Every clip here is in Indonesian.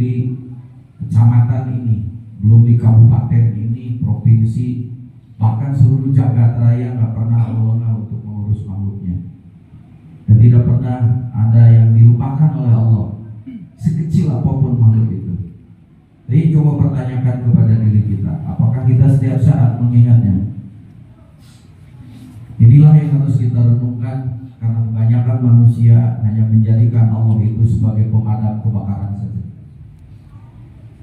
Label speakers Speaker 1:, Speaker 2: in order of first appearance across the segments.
Speaker 1: di kecamatan ini, belum di kabupaten ini, provinsi, bahkan seluruh jagat raya nggak pernah Allah lengah untuk mengurus makhluknya. Dan tidak pernah ada yang dilupakan oleh Allah, sekecil apapun makhluk itu. Jadi coba pertanyakan kepada diri kita, apakah kita setiap saat mengingatnya? Inilah yang harus kita renungkan, karena kebanyakan manusia hanya menjadikan Allah itu sebagai pemadam kebakaran saja.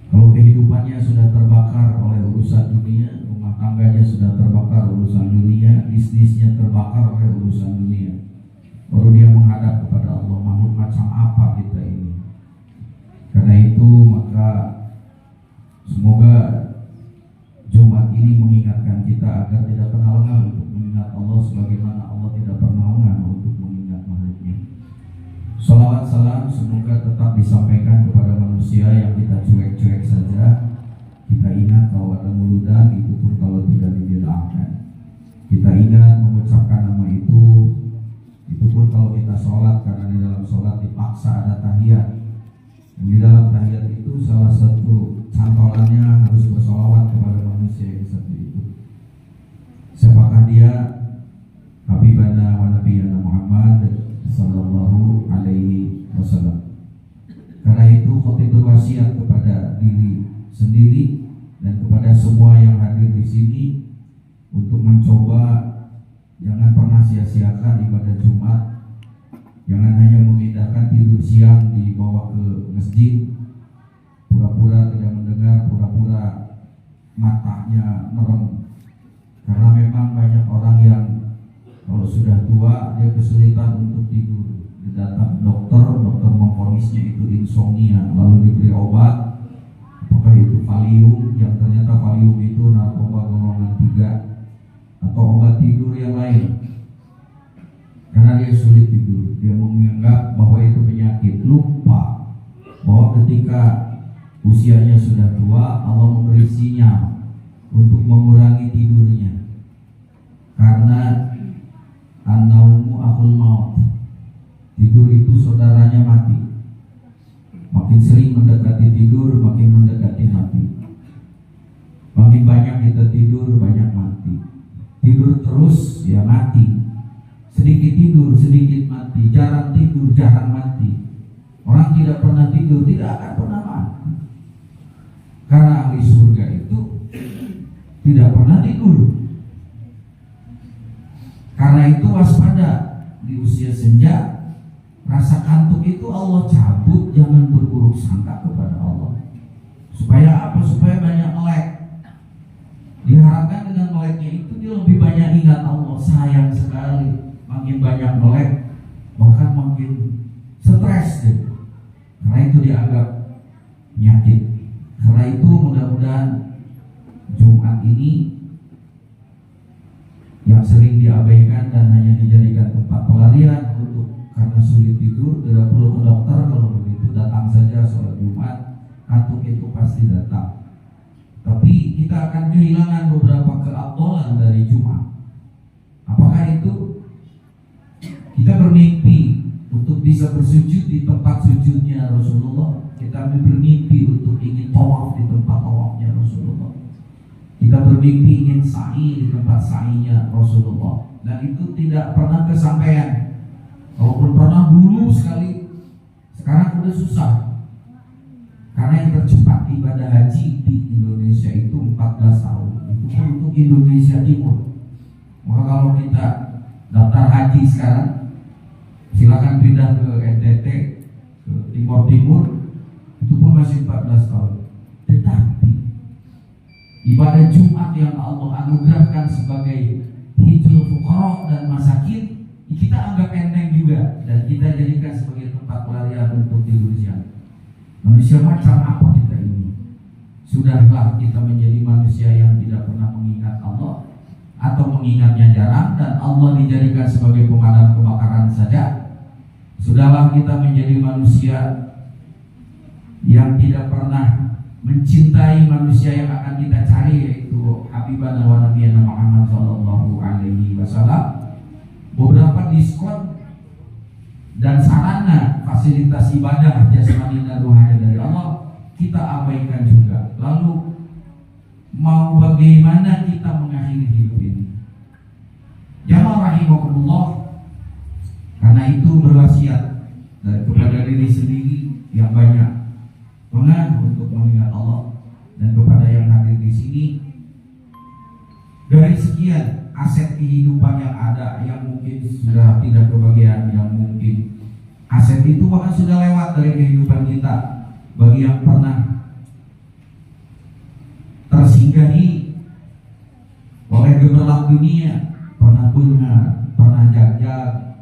Speaker 1: Kalau kehidupannya sudah terbakar oleh urusan dunia, rumah tangganya sudah terbakar urusan dunia, bisnisnya terbakar oleh urusan dunia, baru dia menghadap kepada Allah, makhluk macam apa kita ini. Karena itu maka semoga Jumat ini mengingatkan kita agar tidak pernah lengah untuk mengingat Allah, sebagaimana Allah tidak pernah lengah untuk mengingat makhluknya. Salawat salam semoga tetap disampaikan kepada manusia yang kita cuek-cuek saja. Kita ingat kalau ada muludan, itu pun kalau tidak dibid'ahkan. Kita ingat mengucapkan nama itu pun kalau kita sholat, karena di dalam sholat dipaksa ada tahiyat. Dan di dalam tahiyat itu salah satu cantolannya harus bersolawat kepada manusia yang satu itu. Siapakah dia? Habibana wa nabiyana Muhammad sallallahu alaihi wasallam. Karena itu khotib berwasiat kepada diri sendiri dan kepada semua yang hadir di sini untuk mencoba jangan pernah sia-siakan ibadah Jumat. Jangan hanya memindahkan tidur siang dibawa ke masjid, pura-pura tidak mendengar, pura-pura matanya merem. Karena memang banyak orang yang kalau sudah tua dia kesulitan untuk tidur. Dia datang dokter memvonisnya itu insomnia, lalu diberi obat. Apakah itu Valium, yang ternyata Valium itu narkoba golongan 3, atau obat tidur yang lain. Karena dia sulit tidur, dia menganggap bahwa itu penyakit, lupa bahwa ketika usianya sudah tua, Allah memberi sinyal untuk mengurangi tidurnya. Karena an-naumu akhul maut, tidur itu saudaranya mati. Makin sering mendekati tidur, makin mendekati mati. Makin banyak kita tidur, banyak mati. Tidur terus, ya mati. Sedikit tidur, sedikit mati. Jarang tidur, jarang mati. Orang tidak pernah tidur, tidak akan pernah mati. Karena ahli surga itu tidak pernah tidur. Karena itu waspada di usia senja. Rasa kantuk itu Allah cabut, jangan berburuk sangka kepada Allah. Supaya apa? Supaya banyak melek. Diharapkan dengan meleknya itu dia lebih banyak ingat Allah. Sayang sekali. Makin banyak melek, bahkan makin stres deh. Karena itu dianggap penyakit. Karena itu mudah-mudahan Jumat ini yang sering diabaikan dan hanya dijadikan tempat pelarian untuk karena sulit tidur, tidak perlu ke dokter. Kalau begitu datang saja sholat Jumat, kantuk itu pasti datang. Tapi kita akan kehilangan beberapa keabdolan dari Jumat. Apakah itu? Kita bermimpi untuk bisa bersujud di tempat sujudnya Rasulullah. Kita bermimpi untuk ingin tawaf di tempat tawafnya Rasulullah. Kita bermimpi ingin sa'i di tempat sa'inya Rasulullah. Dan itu tidak pernah kesampaian. Walaupun pernah dulu sekali, sekarang sudah susah. Karena yang tercepat ibadah haji di Indonesia itu 14 tahun. Itu pun untuk Indonesia Timur. Maka kalau kita daftar haji sekarang, silakan pindah ke NTT, ke Timur, itu pun masih 14 tahun. Tetapi ibadah Jumat yang Allah anugerahkan sebagai hijrul fuqara dan masakin, kita anggap enteng juga, dan kita jadikan sebagai tempat pelarian untuk tidur siang. Manusia macam apa kita ini? Sudahlah kita menjadi manusia yang tidak pernah mengingat Allah, atau mengingatnya jarang, dan Allah dijadikan sebagai pemadam kebakaran saja. Sudahlah kita menjadi manusia yang tidak pernah mencintai manusia yang akan kita cari, yaitu Habibana wa nabiyana Muhammad sallallahu alaihi wasallam. Beberapa diskon dan sarana fasilitas ibadah jasmani dan rohani dari Allah abaikan juga. Lalu mau bagaimana kita mengakhiri hidup ini? Jamaah rahimakumullah, karena itu berwasiat kepada diri sendiri yang banyak untuk mengingat Allah, dan kepada yang hadir di sini, dari sekian aset kehidupan yang ada, yang mungkin sudah tidak kebagian, yang mungkin aset itu bahkan sudah lewat dari kehidupan kita. Bagi yang pernah tersinggahi oleh gemerlap dunia, pernah bunga, pernah jajan,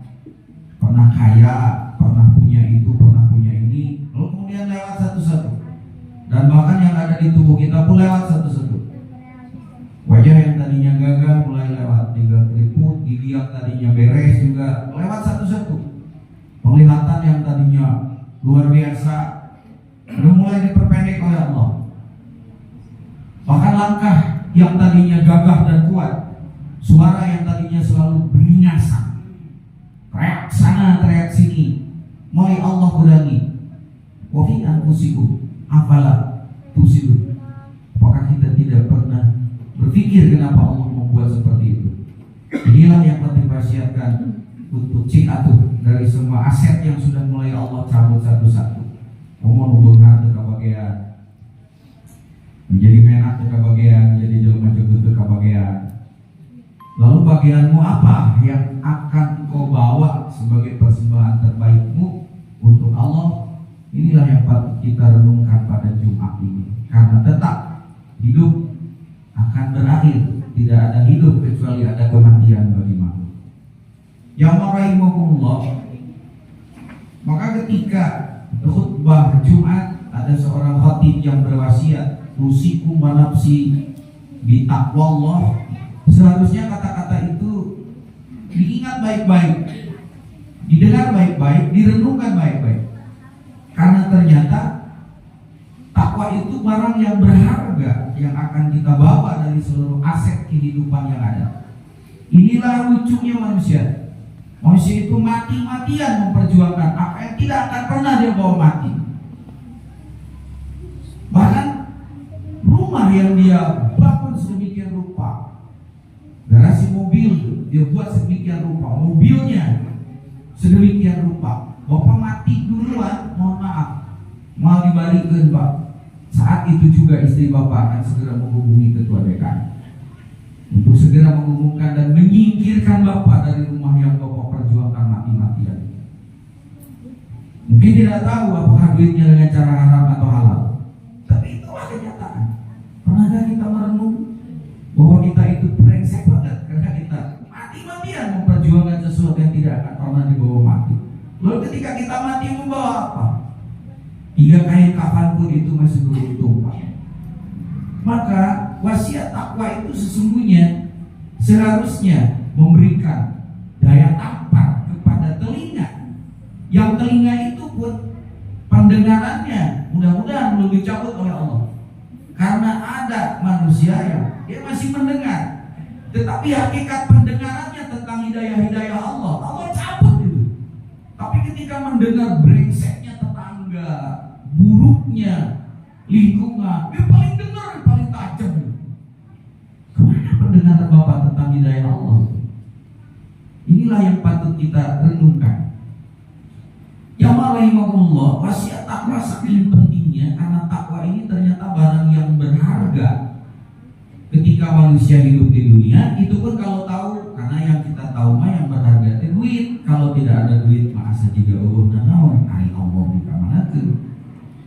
Speaker 1: pernah kaya, pernah punya itu, pernah punya ini, lalu kemudian lewat satu-satu. Dan bahkan yang ada di tubuh kita pun lewat satu-satu. Wajah yang tadinya gagah mulai lewat, tinggal keriput, gigi yang tadinya beres juga lewat satu-satu. Penglihatan yang tadinya luar biasa udah mulai diperpendek oleh Allah. Bahkan langkah yang tadinya gagah dan kuat, suara yang tadinya selalu beringasan, teriak sana teriak sini, mulai Allah kurangi. Wa fi anfusikum afala tubsirun. Apakah kita tidak pernah berpikir kenapa Allah membuat seperti itu? Inilah yang penting wasiatkan untuk ciatu dari semua aset yang sudah mulai Allah cabut satu-satu. Ngomong hubungan ke bagian, menjadi menak ke bagian, menjadi jelma jebut ke bagian. Lalu bagianmu apa yang akan kau bawa sebagai persembahan terbaikmu untuk Allah? Inilah yang patut kita renungkan pada Jumat ini. Karena tetap hidup akan berakhir, tidak ada hidup kecuali ada kematian bagi makhluk. Ya rahimahumullah. Maka ketika khutbah Jumat ada seorang khatib yang berwasiat, usikum wa nafsi bi taqwallah. Seharusnya kata-kata itu diingat baik-baik, didengar baik-baik, direnungkan baik-baik. Karena ternyata takwa itu barang yang berharga yang akan kita bawa dari seluruh aset kehidupan yang ada. Inilah lucunya manusia. Manusia itu mati-matian memperjuangkan apa yang tidak akan pernah dia bawa mati. Bahkan rumah yang dia bangun sedemikian rupa, garasi mobil dia buat sedemikian rupa, mobilnya sedemikian rupa. Bapak mati duluan, mohon maaf, mau dibalikkan Pak. Saat itu juga istri Bapak akan segera menghubungi ketua DKI untuk segera mengumumkan dan menyingkirkan Bapak dari rumah yang Bapak perjuangkan mati-matian. Mungkin tidak tahu apakah duitnya dengan cara haram atau halal, tapi itulah kenyataan. Pernahkah kita merenung bahwa kita itu brengsek banget karena kita mati-matian memperjuangkan sesuatu yang tidak akan pernah dibawa mati. Lalu ketika kita mati membawa apa? 3 kain kafan pun itu masih belum tumpah. Maka wasiat takwa itu sesungguhnya seharusnya memberikan daya tampar kepada telinga. Yang telinga itu pun pendengarannya mudah-mudahan belum dicabut oleh Allah. Karena ada manusia yang dia masih mendengar, tetapi hakikat pendengarannya tentang hidayah-hidayah Allah cabut itu. Tapi ketika mendengar brengseknya tetangga, buruknya lingkungan, dia paling dengar, paling tajam. Kemana pendengaran Bapak tentang hidayah Allah? Inilah yang patut kita renungkan. Ya rahimahullah, wasiat takwa saking pentingnya karena takwa ini ternyata barang yang berharga. Ketika manusia hidup di dunia, itu pun kalau tahu, karena yang kita tahu mah yang berharga itu duit. Kalau tidak ada duit, masa juga dan naon hari Allah di kamanakeun.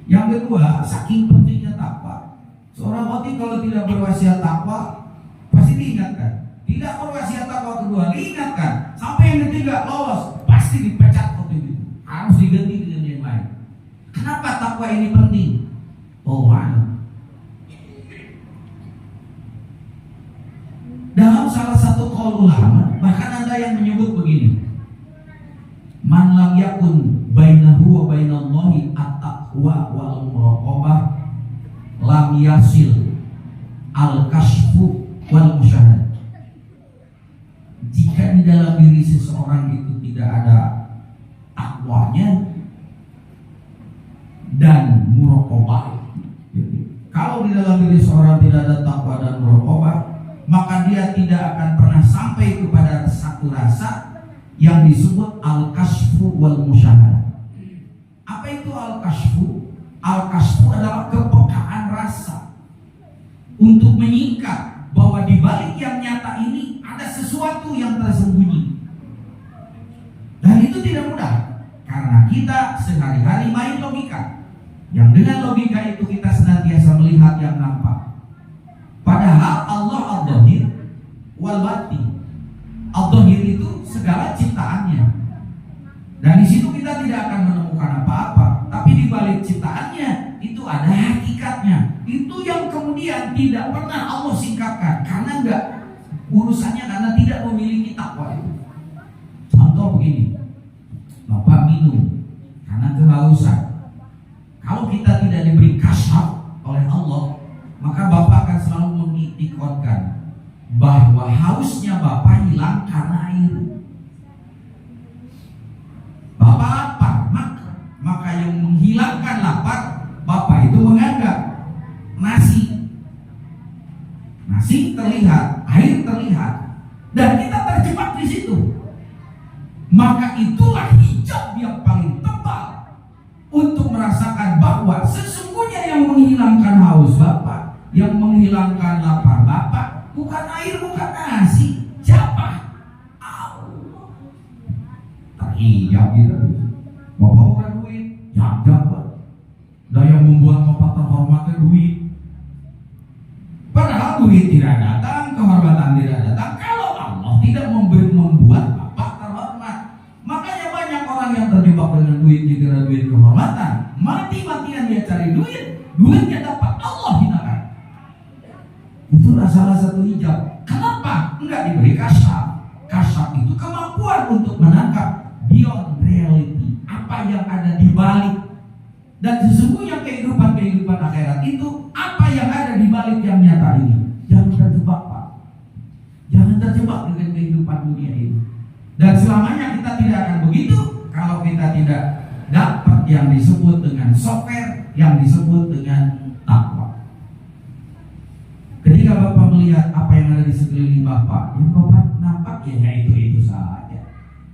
Speaker 1: Yang kedua, saking pentingnya takwa. Seorang khotib kalau tidak berwasiat takwa, pasti diingatkan. Tidak berwasiat takwa kedua, diingatkan. Sampai yang ketiga lolos, pasti dipecat khotib itu. Harus diganti dengan yang lain. Kenapa takwa ini penting? Dalam salah satu qaul ulama, bahkan ada yang menyebut begini: man lam yakun bainahu wa bainallahi at-taqwa wal muraqabah lam yasil al-kashfu wal musyahad. Jika di dalam diri seseorang itu tidak ada takwanya dan muraqabah, dalam diri seorang tidak ada takwa dan muraqabah, maka dia tidak akan pernah sampai kepada satu rasa yang disebut al-kasfu wal musyahadah. Apa itu al-kasfu? Al-kasfu adalah kepekaan rasa untuk menyingkap bahwa di balik yang nyata ini ada sesuatu yang tersembunyi. Dan itu tidak mudah, karena kita sehari-hari main logika, yang dengan logika itu kita senantiasa melihat yang nampak. Padahal Allah al-dhahir wal batin. Al-dhahir itu segala ciptaannya, dan di situ kita tidak akan menemukan apa-apa. Tapi di balik ciptaannya itu ada hakikatnya. Itu yang kemudian tidak pernah Allah singkapkan, karena enggak urusannya, karena tidak memiliki takwa itu. Contoh begini, Bapak minum karena kehausan. Kalau kita tidak diberi kasyaf oleh Allah, maka Bapak akan selalu mengiktikadkan bahwa hausnya Bapak hilang karena air. Bapak lapar, maka yang menghilangkan lapar Bapak itu menganggap nasi terlihat, air terlihat, dan kita terjebak di situ. Maka itulah hijab yang paling tebal untuk merasakan bahwa sesungguhnya yang menghilangkan haus Bapak, yang menghilangkan lapar Bapak, bukan air, bukan nasi. Siapa? Allah. Terhijab gitu. Bapak bukan duit, Pak. Dan yang membuat Bapak terhormat itu duit. Padahal duit tidak datang, kehormatan tidak datang kalau Allah tidak membuat Bapak terhormat. Makanya banyak orang yang terjebak dengan duit, dikira duit kehormatan, mati-matian dia cari duit, duitnya dapat, Allah hinakan. Itulah salah satu hijab. Kenapa? Enggak diberi kasyaf. Kasyaf itu kemampuan untuk menangkap beyond reality, apa yang ada di balik. Dan sesungguhnya kehidupan akhirat itu apa yang ada di balik yang nyata ini. Jangan terjebak, Pak. Jangan terjebak dengan kehidupan dunia ini. Dan selamanya kita tidak akan begitu kalau kita tidak dapat yang disebut dengan software, yang disebut dengan takwa. Ketika Bapak melihat apa yang ada di sekeliling Bapak, yang Bapak nampak ya itu saja.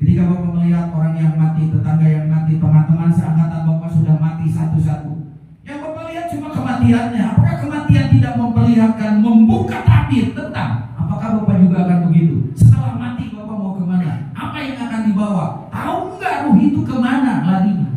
Speaker 1: Ketika Bapak melihat orang yang mati, tetangga yang mati, teman-teman seangkatan Bapak sudah mati satu-satu, yang Bapak lihat cuma kematiannya. Apakah kematian tidak memperlihatkan, membuka tabir tentang apakah Bapak juga akan begitu? Setelah mati Bapak mau kemana? Apa yang akan dibawa? Tahu nggak ruh itu kemana larinya?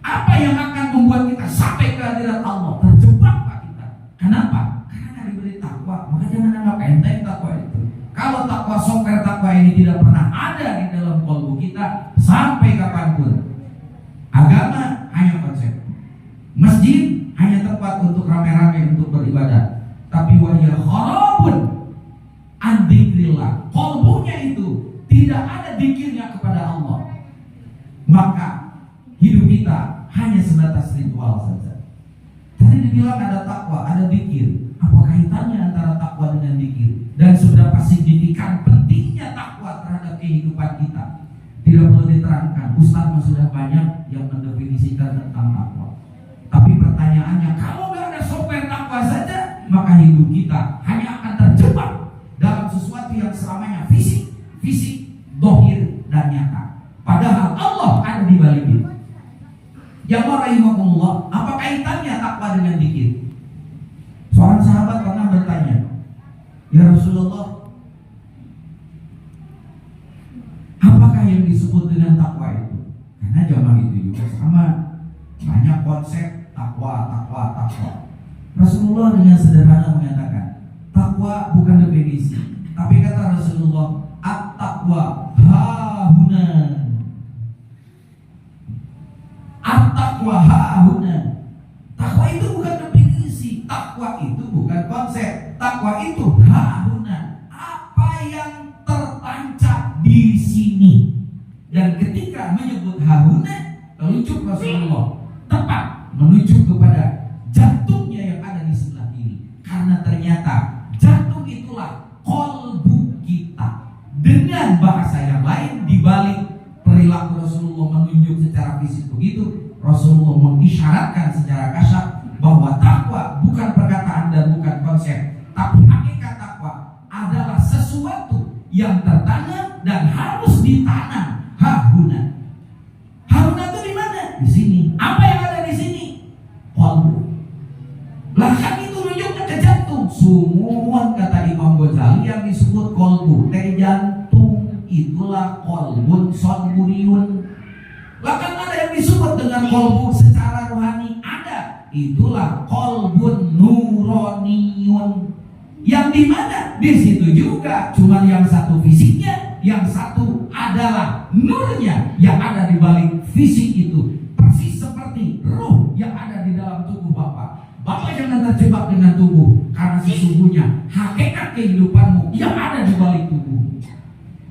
Speaker 1: Apa yang akan membuat kita sampai ke hadirat Allah? Terjebak, Pak, kita. Kenapa? Karena diberi takwa. Maka jangan anggap enteng takwa itu. Kalau takwa, software takwa ini tidak pernah ada di dalam kalbu kita sampai kapanpun, agama hanya konsep, masjid hanya tempat untuk rame-rame untuk beribadah, tapi wahya kharabun an dzikrillah, kalbunya itu tidak ada dzikirnya kepada Allah, maka hidup kita hanya sebatas ritual saja. Tadi dibilang ada takwa, ada dzikir. Apa kaitannya antara takwa dengan dzikir? Dan seberapa signifikan pentingnya takwa terhadap kehidupan kita? Tidak perlu diterangkan. Ustaz sudah banyak yang mendefinisikan tentang takwa. Tapi pertanyaannya, kalau nggak ada software takwa saja, maka hidup kita hanya akan terjebak dalam sesuatu yang selamanya fisik, dohir dan nyata. Padahal Allah ada di balik itu. Ya rahimahullah, apa kaitannya takwa dengan dzikir? Seorang sahabat pernah bertanya, ya Rasulullah, apakah yang disebut dengan takwa itu? Karena zaman itu juga sama, banyak konsep takwa. Rasulullah dengan sederhana mengatakan, takwa bukan definisi, tapi kata Rasulullah, at-taqwa hahuna. At-taqwa hahuna. Takwa itu bukan definisi, takwa itu bukan konsep, takwa itu hahuna, apa yang tertancap di sini. Dan ketika menyebut hahuna, telunjuk Rasulullah tepat menuju kepada jantungnya yang ada di sebelah kiri, karena ternyata jantung itulah qalbu kita. Dengan bahasa yang lain, dibalik perilaku Rasulullah menunjuk secara fisik begitu, Rasulullah mengisyaratkan secara kasar bahwa takwa bukan perkataan qalbu. Lah kan itu nunjuknya ke jantung. Semua kata Imam Ghazali yang disebut qalbu teh jantung, itulah qalbun sadburiyun. Lah kan ada yang disebut dengan qalbu secara rohani, ada. Itulah qalbun nuroniyun. Yang di mana? Di situ juga, cuma yang satu fisiknya, yang satu adalah nurnya yang ada di balik fisik itu. Persis seperti ruh yang ada di dalam tubuh Bapak. Bapak jangan terjebak dengan tubuh, karena sesungguhnya hakikat kehidupanmu yang ada di balik tubuh.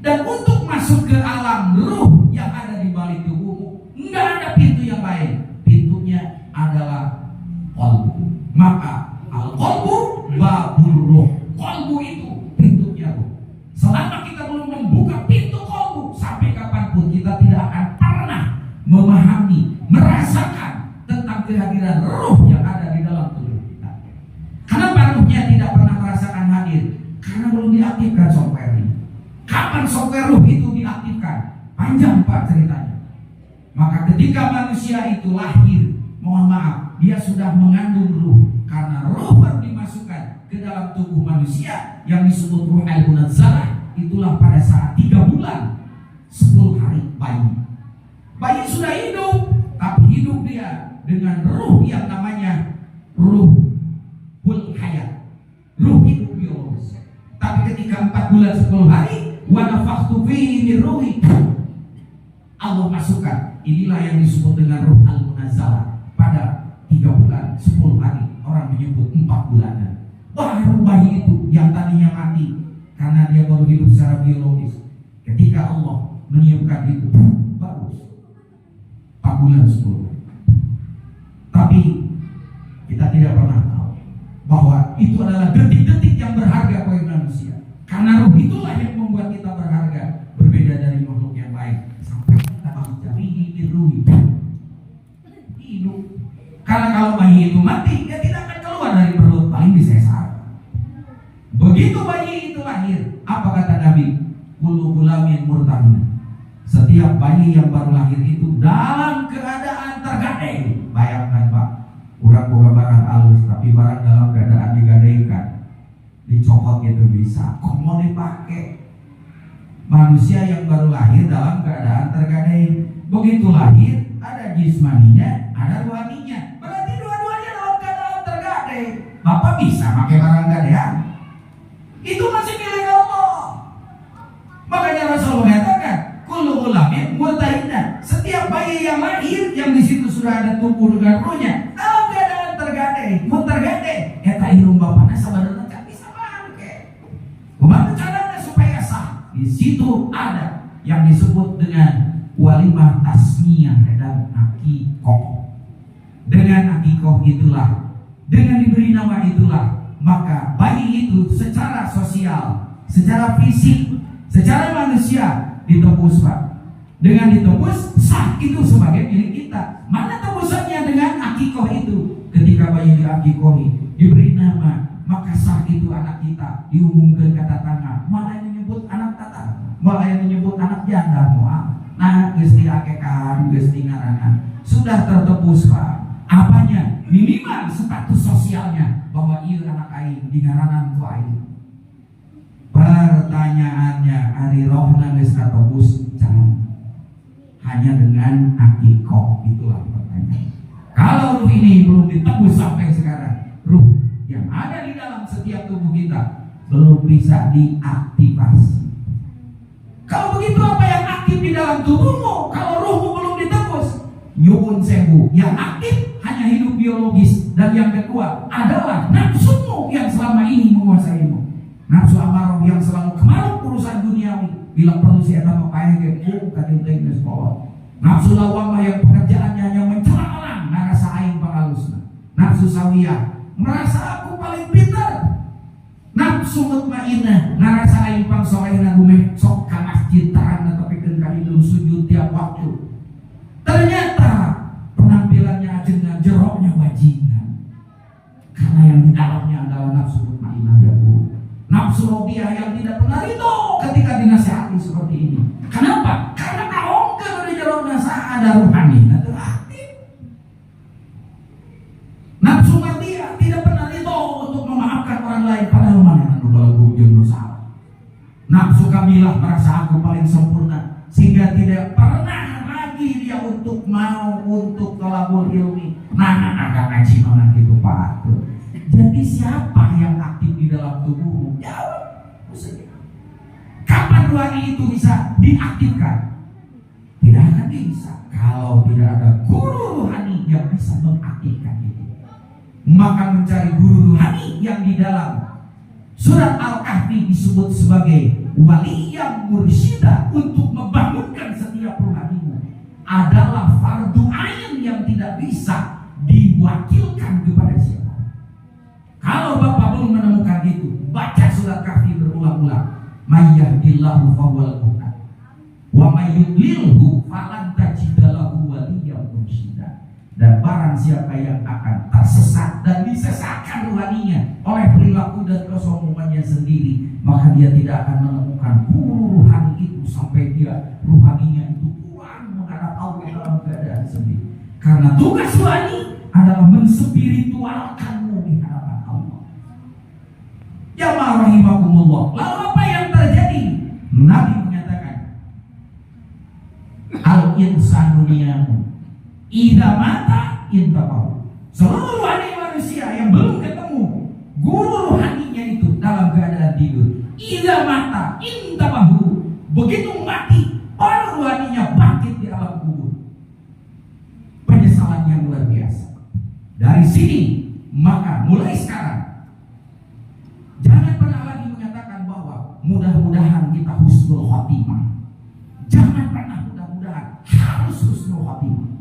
Speaker 1: Dan untuk masuk ke alam ruh yang ada di balik tubuhmu, enggak ada pintu yang lain. Pintunya adalah qalbu. Maka al-qalbu babur ruh. Qalbu itu pintunya ruh. Selama kita belum membuka pintu qalbu, sampai kapanpun kita tidak akan pernah memahami, merasakan tentang kehadiran ruh yang ada di dalam tubuh kita. Kenapa ruhnya tidak pernah merasakan hadir? Karena belum diaktifkan software-nya. Kapan software ruh itu diaktifkan? Panjang Pak ceritanya. Maka ketika manusia itu lahir, mohon maaf, dia sudah mengandung ruh. Karena ruh baru dimasukkan ke dalam tubuh manusia yang disebut ruh al-munazzalah. Itulah pada saat 3 bulan 10 hari bayi. Bayi sudah hidup, tapi hidup dia dengan ruh yang namanya ruh hayat, ruh hidup biologis. Tapi ketika 4 bulan 10 hari, wa nafakhtu fihi min ruhi, Allah masukkan. Inilah yang disebut dengan ruh al-munazzalah. Pada 3 bulan 10 hari, orang menyebut 4 bulanan. Baru bayi itu yang tadinya mati karena dia baru hidup secara biologis, ketika Allah meniupkan itu, baru 4 bulan 10. Tapi kita tidak pernah tahu bahwa itu adalah detik-detik yang berharga bagi manusia. Karena ruh itulah yang membuat kita berharga, berbeda dari makhluk yang lain. Sampai kita mencari ruh hidup. Karena kalau bayi itu mati, dia tidak akan keluar dari perut, paling disesar. Begitu bayi itu lahir, apa kata Nabi? Kullu gulamin murtahin. Setiap bayi yang baru lahir itu dalam keadaan tergadai. Bayangkan Pak, kurang buka barang halus, tapi barang dalam keadaan digadaikan, dicopot gitu bisa. Kok mau dipakai? Manusia yang baru lahir dalam keadaan tergadai. Begitu lahir, ada jismaninya, ada rohaninya. Berarti dua-duanya dalam keadaan tergadai. Bapak bisa pakai barang gadean? Itu masih milik Allah. Makanya Rasulullah mengatakan, kullu ghulamin murtahinna. Setiap bayi yang lahir, yang di situ sudah ada tubuh dengan ruhnya, dalam keadaan tergadai, mutergadai. Eta ilmu bapaknya sabarana kan bisa bangke. Kumaha caranya supaya sah? Di situ ada yang disebut dengan walimah tasmiyah dan akikoh. Dengan akikoh itulah, dengan diberi nama itulah, maka bayi itu secara sosial, secara fisik, secara manusia ditebus Pak. Dengan ditebus, sah itu sebagai milik kita. Mana tebusannya dengan akikoh itu? Ketika bayi diakikohi, diberi nama, maka sah itu anak kita. Diumumkan kata tangan. Malah yang menyebut anak tata, malah yang menyebut anak janda moal. Nah, geus diakekan, geus ngaranan, sudah tertebus Pak. Apanya? Minimal status sosialnya bahwa ieu anak aing dingaranan ku aing. Pertanyaannya, ari rohna geus katebus can? Hanya dengan akikoh, itulah pertanyaan. Kalau ruh ini belum ditebus sampai sekarang, ruh yang ada di dalam setiap tubuh kita belum bisa diaktifasi. Kalau begitu apa yang aktif di dalam tubuhmu? Kalau ruhmu belum ditebus, nyuwun sewu, yang aktif hanya hidup biologis, dan yang kedua adalah nafsumu yang selama ini menguasaimu. Nafsu amarah yang selalu kemaruk urusan duniawi, bila perlu saya tambah payah ke kadang-kadang di sekolah. Nafsu lawamah yang pekerjaannya hanya mencela orang, narasa aing pangalusna. Nafsu sawiyah, merasa aku paling pintar. Nafsu mutmainnah, narasa aing pang solehna rumeh sok ka masjid tarana tepikeun ka hidung sujud tiap waktu. Ternyata penampilannya ajengan, jeroknya bajingan. Karena yang di dalamnya adalah nafsu mutmainnah ya Bu. Nafsu rodiyah yang tidak pernah ridho ketika dinasihati seperti ini. Kenapa? Karena kaongkeun di jero nasa ada ruhani, itu aktif. Nafsu kamilah merasa aku paling sempurna, sehingga tidak pernah lagi dia untuk mau untuk tolabul ilmi. Nah, agak ngaji mana gitu Pak. Jadi siapa yang aktif di dalam tubuhmu? Jawab. Kapan ruangan itu bisa diaktifkan? Tidak akan bisa kalau tidak ada guru rohani yang bisa mengaktifkan itu. Maka mencari guru rohani yang di dalam surat Al-Kahfi disebut sebagai wali yang mursyida untuk membangunkan setiap rohanimu adalah fardu ain yang tidak bisa diwakilkan kepada siapa. Kalau Bapak belum menemukan itu, baca surat Kahfi berulang-ulang. May yahdillahu fahuwal muhtad wa may yudlilhu falan tajida lahu waliyyan mursyida. Dan barang siapa yang akan tersesat dan disesatkan rohaninya oleh perilaku dan kesombongannya sendiri, maka dia tidak akan menemukan guru rohani itu sampai dia rohaninya itu pulang menghadap Allah dalam keadaan sendiri. Karena tugas rohani adalah menspiritualkanmu di hadapan Allah. Ya rahimakumullah. Lalu apa yang terjadi? Nabi menyatakan, al-insanu niyamun idza mata intabahu. Seluruh manusia yang belum ketemu guru rohaninya itu dalam keadaan tidur, idza mata intabahu, begitu mati baru rohaninya bangkit di alam kubur. Penyesalan yang luar biasa. Dari sini maka mulai sekarang jangan pernah lagi menyatakan bahwa mudah-mudahan kita husnul khotimah. Jangan pernah mudah-mudahan, harus husnul khotimah.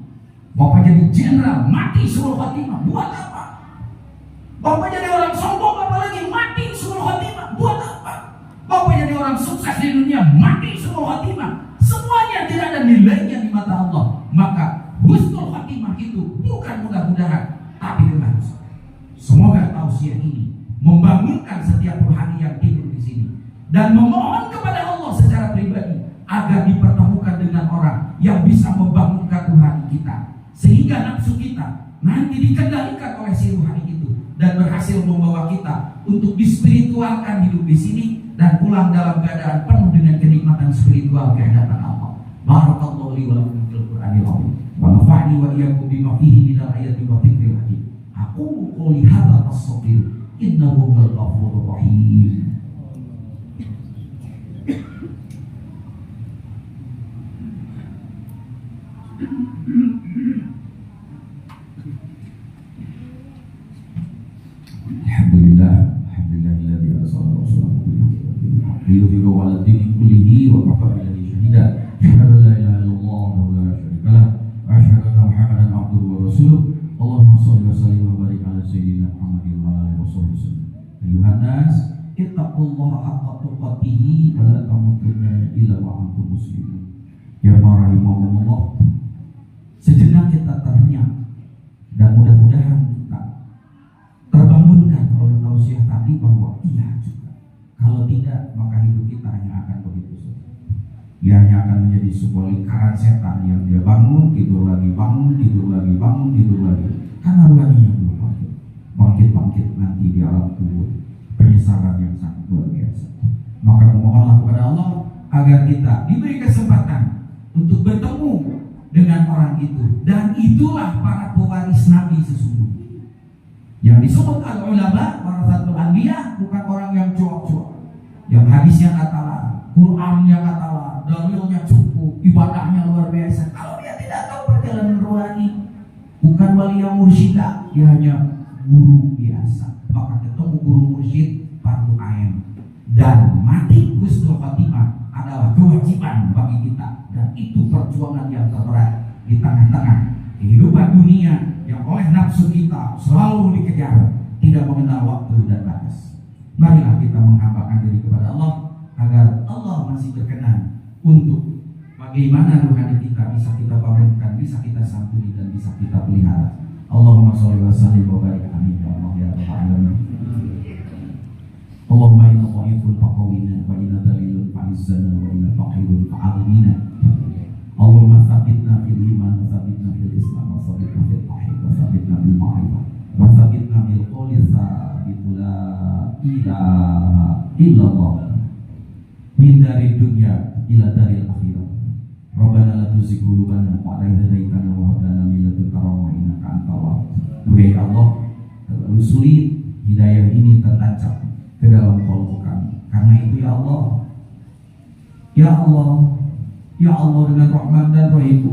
Speaker 1: Bapak jadi jenderal mati husnul khotimah, buat apa? Bapak jadi orang sombong apalagi mati husnul khotimah, buat apa? Bapak jadi orang sukses di dunia mati husnul khotimah, semuanya tidak ada nilainya di mata Allah. Maka husnul khotimah itu bukan mudah-mudahan, tapi dengan semoga tausiah ini membangunkan setiap rohani yang tidur di sini dan memohon kepada Allah secara pribadi agar dipertemukan dengan orang yang bisa membangunkan rohani kita, sehingga nafsu kita nanti dikendalikan oleh si rohani itu dan berhasil membawa kita untuk dispiritualkan hidup di sini dan pulang dalam keadaan penuh dengan kenikmatan spiritual ke hadapan Allah. Barakallahu li wa lakum fil Qur'anil azim wa nafa'ni wa iyyakum bima fihi minal ayati wa dzikril hakim. Aku qouli hadza astaghfir innahu huwal ghafurur rahim. Alhamdulillahilladzi arsala rasulahu bil haqqi liyudhhirahu 'alad dini kullihi wa kafa billahi shahida. Asyhadu an la ilaha illallah wa la syarika lah wa asyhadu anna Muhammadan abduhu wa rasuluh. Allahumma shalli wa sallim wa barik ala sayyidina Muhammadin wa ala alihi wasallam. Ayuhan nas, ittaqullaha haqqa tuqatih wa la tamutunna illa wa antum muslimun. Ya rahimakumullah. Sejenak kita terhenyak dan mudah-mudahan kita terbangunkan oleh tausiah tadi bahwa iya juga. Kalau tidak, maka hidup kita hanya akan begitu saja. Ia hanya akan menjadi sebuah lingkaran setan yang dia bangun, tidur lagi, bangun, tidur lagi, bangun, tidur lagi. Karena rohaninya belum bangkit. Bangkit nanti di alam kubur. Penyesalan yang sangat luar biasa. Maka memohonlah kepada Allah agar kita diberi kesempatan untuk bertemu dengan orang itu. Dan itulah para pewaris Nabi sesungguhnya. Yang disebut al-ulama warasatul anbiya, bukan orang yang cuak-cuak, yang hadisnya katalah, Qur'annya katalah, dalilnya cukup, ibadahnya luar biasa. Kalau dia tidak tahu perjalanan rohani, bukan wali yang mursyida, dia hanya guru biasa. Maka ketemu guru mursyid fardu ain. Dan mati husnul khotimah adalah kewajiban bagi kita, dan itu perjuangan yang terberat di tengah-tengah kehidupan dunia yang oleh nafsu kita selalu dikejar, tidak mengenal waktu dan batas. Marilah kita menghambakan diri kepada Allah agar Allah masih berkenan untuk bagaimana rohani kita bisa kita bangunkan, bisa kita santuni dan bisa kita pelihara. Allahumma sholli wa sallim wa barik amin ya Allah ya rabbal alamin. Allahumma inna dhaifun faqawina wa inna dalilun fa'izzana wa inna faqirun fa'adhimina. Allahumma tsabbitna fil iman wa tsabbitna fil islam wa tsabbitna fil tauhid wa tsabbitna bil ma'rifah wa tsabbitna bil qawli tsabit la ilaha illallah min dari dunia ila dari akhirah. Rabbana la tuzigh qulubana ba'da idh hadaitana wa hab lana min ladunka rahmah innaka antal wahhab. Duhai Allah, terlalu sulit hidayah ini tertancap ke dalam qalbu kami. Karena itu ya Allah, ya Allah, ya Allah, dengan Rahman dan Rahimku,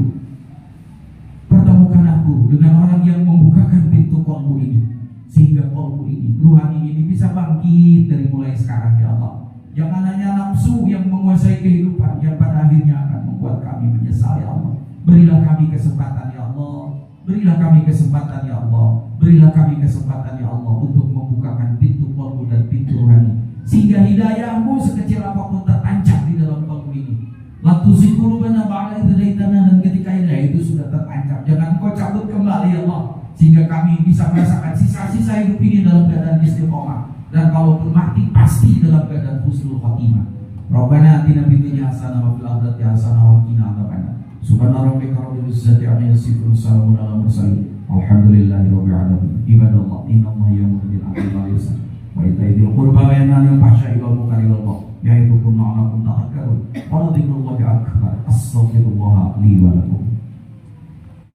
Speaker 1: pertemukan aku dengan orang yang membukakan pintu qalbu ini, sehingga qalbu ini, ruhani ini bisa bangkit dari mulai sekarang ya Allah. Jangan hanya nafsu yang menguasai kehidupan yang pada akhirnya akan membuat kami menyesal ya Allah. Berilah kami kesempatan ya Allah. Berilah kami kesempatan ya Allah. Berilah kami kesempatan ya Allah untuk membukakan pintu qalbu dan pintu rohani, sehingga hidayahmu sekecil apapun tertancap di dalam qalbu ini. La tuzigh qulubana ba'da idh hadaitana, dan ketika hidayah itu sudah tertancap, jangan kau cabut kembali ya Allah, sehingga kami bisa merasakan sisa-sisa hidup ini dalam keadaan istiqomah, dan kalaupun mati pasti dalam keadaan husnul khotimah. Rabbana atina fid dunya hasanah wa fil akhirati hasanah wa qina adzabannar. Subhana rabbika rabbil izzati amma yasifun, salamun alal mursalin, walhamdulillahi rabbil alamin. Ibadallah, innallaha ya'muru bil 'adli wal ihsan wa ita'i dzil qurba wa yanha 'anil fahsya'i wal munkari wal baghi ya'idukum la'allakum tadhakkarun. Wa dzikrullahi akbar. Astaghfirullah li wa lakum.